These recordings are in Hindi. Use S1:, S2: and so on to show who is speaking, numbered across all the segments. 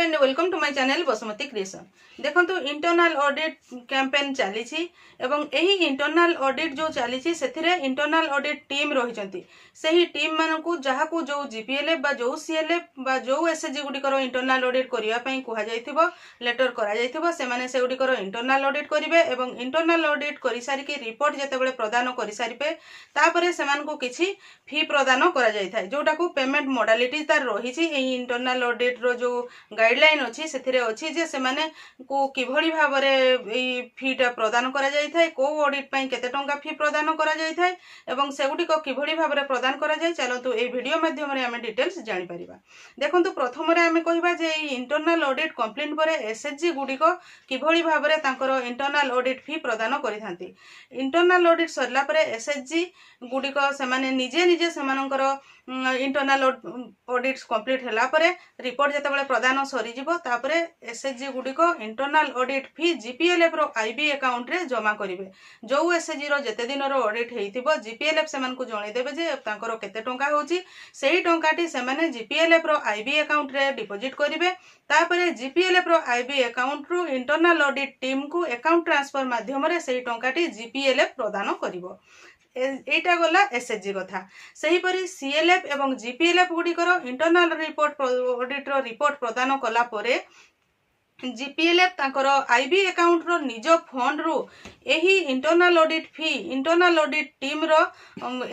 S1: And welcome to my channel Basumati creation. देखंतु इंटरनल ऑडिट कैंपेन चली एवं यही इंटरनल ऑडिट जो चली इंटरनल ऑडिट टीम रही सही टीम मानू जहाँ को जो जीपीएलएफ बा जो सीएलएफ बा जो एसएचजी गुड़िकर इंटरनल ऑडिट करने कहुई लेटर कर इंटरनल ऑडिट करेंगे एवं इंटरनल ऑडिट कर सारिकी रिपोर्ट जिते प्रदान कर सारे तापर से किसी फी प्रदान कर जोटा को पेमेंट मोडालिटी तार रही इंटरनल ऑडिट रो जो गाइडलाइन अच्छी से सेमाने को किभली भाव में फीटा प्रदान करा जाय थाए को ऑडिट पई केते टंका फी प्रदान करा जाय थाए एवं सेगुडी को किभली भाव में प्रदान करा जाय चलतु ए वीडियो माध्यम रे हमें डिटेल्स जानि परिबा। देखंतु प्रथम रे हमें कहिबा जे इंटरनल ऑडिट कंप्लीट परे एसएचजी गुडी को किभली भाव में तांकर इंटरनल ऑडिट फी प्रदान करिथांती। इंटरनल ऑडिट सरला परे एसएचजी गुडी को सेमाने निजे निजे सेमानकर इंटरनल ऑडिट कंप्लीट होला परे रिपोर्ट जतबेले प्रदान सरीजिवो तापरे एसएचजी गुडी को इंटरनल ऑडिट फी जीपीएलएफ रो आईबी अकाउंट रे जमा करिवे। जो एसएचजी रो जते दिन रो ऑडिट हेइतिबो जीपीएलएफ सेमान को जणै देबे जे तांकर केते टंका होची सेही टंकाटी सेमाने जीपीएलएफ रो आईबी अकाउंट रे डिपॉजिट करिवे। तापरे जीपीएलएफ रो आईबी अकाउंट रो इंटरनल ऑडिट टीम को अकाउंट ट्रांसफर माध्यम रे सेही टंकाटी जीपीएलएफ प्रदान करिवो। एटा गला एसएचजी कथा। सेहीपरि सीएलएफ एवं जीपीएलएफ गुड़िकर इंटरनल रिपोर्ट ऑडिट रिपोर्ट प्रदान कला परे जीपीएलएफ तांकर आईबी अकाउंट रो निज फंड रू एही इंटरनल ऑडिट फी इंटरनल ऑडिट टीम रो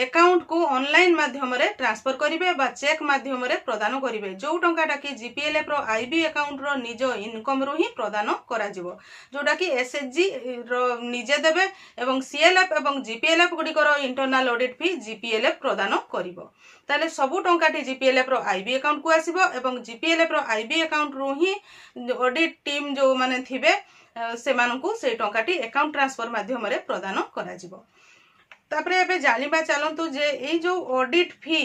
S1: अकाउंट को ऑनलाइन माध्यम रे ट्रांसफर करिवे बा चेक माध्यम रे प्रदान करिवे। जो टंकाटा कि जीपीएलएफ रो आईबी अकाउंट रो निज इनकम रू ही प्रदान करा जिवो जोटा कि एसएचजी रो निजे देबे एवं सीएलएफ एवं जीपीएलएफ गुड़िकर इंटरनल ऑडिट फी जीपीएलएफ प्रदान करिवो। ताले सबु टंकाटी जीपीएलएफ रो आईबी अकाउंट को आसीबो एवं जीपीएलएफ रो आईबी अकाउंट रू ही ऑडिट टीम जो माने थिबे सेमानकु से टंकाटी अकाउंट ट्रांसफर माध्यम रे प्रदान करा जिवो। तापरे एबे जानिबा चलंतु जे एई जो ऑडिट फी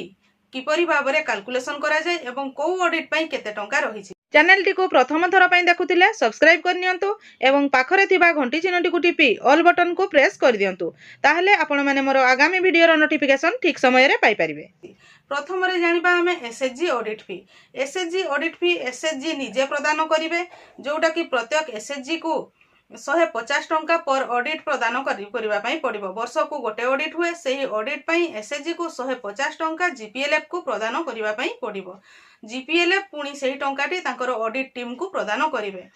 S1: किपरि भाव रे कैलकुलेशन करा जाय एवं को ऑडिट पई केते टंका रहिछि। चैनल टी को प्रथम थर पई देखुतिले सब्सक्राइब कर नियंतु एवं पाखरे थिबा घंटी चिन्हटी को टिपी ऑल बटन को प्रेस कर दियंतु ताहले आपण माने मोर आगामी वीडियो रो नोटिफिकेशन ठीक समय रे पाई परिबे। प्रथम रे जानिबा हमें एसएचजी ऑडिट फी। एसएचजी ऑडिट फी एसएचजी निजे प्रदान करिवे जोटा कि प्रत्येक एसएचजी को 150 टंका पर ऑडिट प्रदान करबा पई पड़िबो। वर्ष को गोटे ऑडिट हुए सही ऑडिट पई एसएचजी को 150 टंका जीपीएलएफ को प्रदान करबा पई पड़िबो। जीपीएलएफ पुणी सही टंकाटी तांकर ऑडिट टीम को प्रदान करिवे।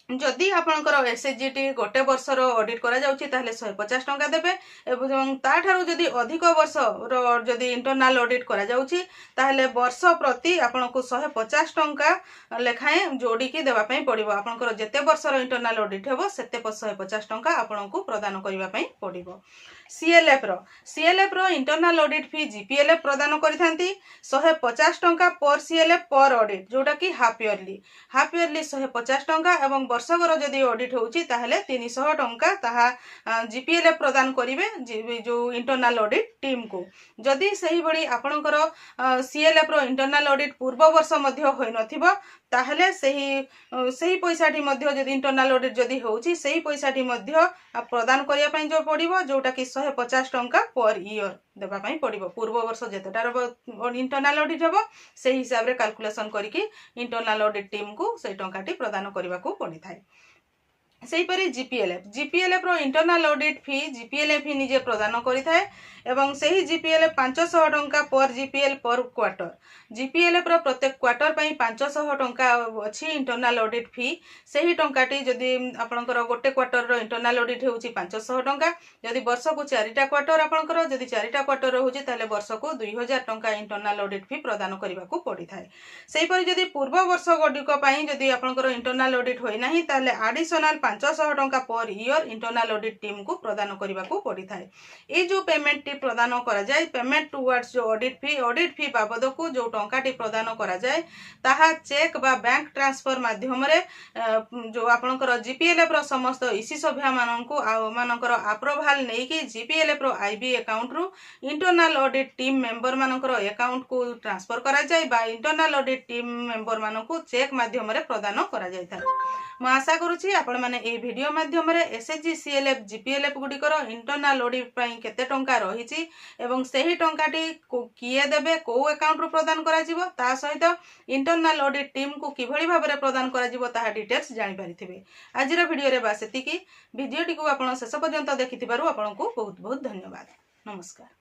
S1: जदि आपणकर एसएचजी टी गोटे वर्षर ऑडिट करा जाउची ताहले 150 टंका देबे एवं ताठारु जदि अधिक वर्ष रो जदि इंटरनल ऑडिट करा जाउची ताहले वर्ष प्रति आपनको 150 टंका लेखाए जोड़ी की देबा पई पड़िबो। आपणकर जते वर्षर इंटरनल ऑडिट हेबो सेते 150 टंका आपनको प्रदान करबा पई पड़िबो। सीएलएफ रो इंटरनल ऑडिट फी जीपीएलएफ प्रदान करिथांती 150 टंका पर सीएलएफ पर ऑडिट जोटा कि हाफ ईयरली 150 टंका एवं वर्षकर जदि ऑडिट होउची ताहले 300 टंका ताहा जीपीएलएफ प्रदान करिवे जो इंटरनल ऑडिट टीम को। जदि सही बड़ी आपणकर सीएलएफ रो इंटरनल ऑडिट पूर्व वर्ष मध्य होई नथिबो ताहले सही पैसाटी मध्य जदि इंटरनल ऑडिट जदि होउची सही पैसाटी मध्य प्रदान करिया पई जो पड़िबो जोटा कि 150 टंका पर ईयर देबा पई पड़िबो। पूर्व वर्ष जेतेटार इंटरनल ऑडिट हेबो से हिसाब रे कैलकुलेशन करिकि इंटरनल ऑडिट टीम को से टंकाटी प्रदान करबा को पड़ी थाए। सेहीपरि जीपीएलएफ रो इंटरनल ऑडिट फी जीपीएलएफ ही निजे प्रदान करिथाए एवं सही जीपीएलएफ 500 टंका पर जीपीएल पर क्वार्टर। जीपीएलएफ रो प्रत्येक क्वार्टर पई 500 टंका अछि इंटरनल ऑडिट फी। सही टंकाटी जदि आपणकर गोटे क्वार्टर रो इंटरनल ऑडिट होउची 500 टंका जदि वर्ष को 4टा क्वार्टर आपणकर जदि 4टा क्वार्टर होउची ताले वर्ष को 2000 टंका इंटरनल ऑडिट फी प्रदान करबा को पड़ी थाए। सेहीपरि जदि पूर्व वर्ष गडिक पई जदि आपणकर इंटरनल ऑडिट होई नाही ताले एडिशनल 500 टंका per year internal audit team को प्रदान करबा को पड़ी थाए। ए जो पेमेंट टी प्रदान करा जाय पेमेंट टुवर्ड्स जो ऑडिट फी बाबद को जो टंकाटी प्रदान करा जाय ताहा चेक बा बैंक ट्रांसफर माध्यम रे जो आपणकर जीपीएलएफ रो समस्त ईसी सभ्य मानकर अप्रूवल नै कि जीपीएलएफ रो आईबी अकाउंट रू इंटरनल ऑडिट टीम मेंबर मानकर अकाउंट को ट्रांसफर करा जाय बा इंटरनल ऑडिट टीम मेंबर मानकु चेक माध्यम रे प्रदान करा जाय था। मैं आशा करूची आपण माने এই ভিडियो माध्यम एसएचजी सीएलएफ जीपीएलएफ गुड़िकर इंटरनल ऑडिट पई केते टंका रही एवं सही टंकाटी किए देबे को अकाउंट रु प्रदान करा जिवो ता सहित इंटरनल ऑडिट टीम को किभली भाबरे प्रदान करा जिवो ताहा डिटेल्स जानि पारिथिबे। आजिर भिडियो रे बास एतिकी भिडियोटी को आपण शेष पर्यंत देखिथिबारु आपनकु बहुत बहुत धन्यवाद। नमस्कार।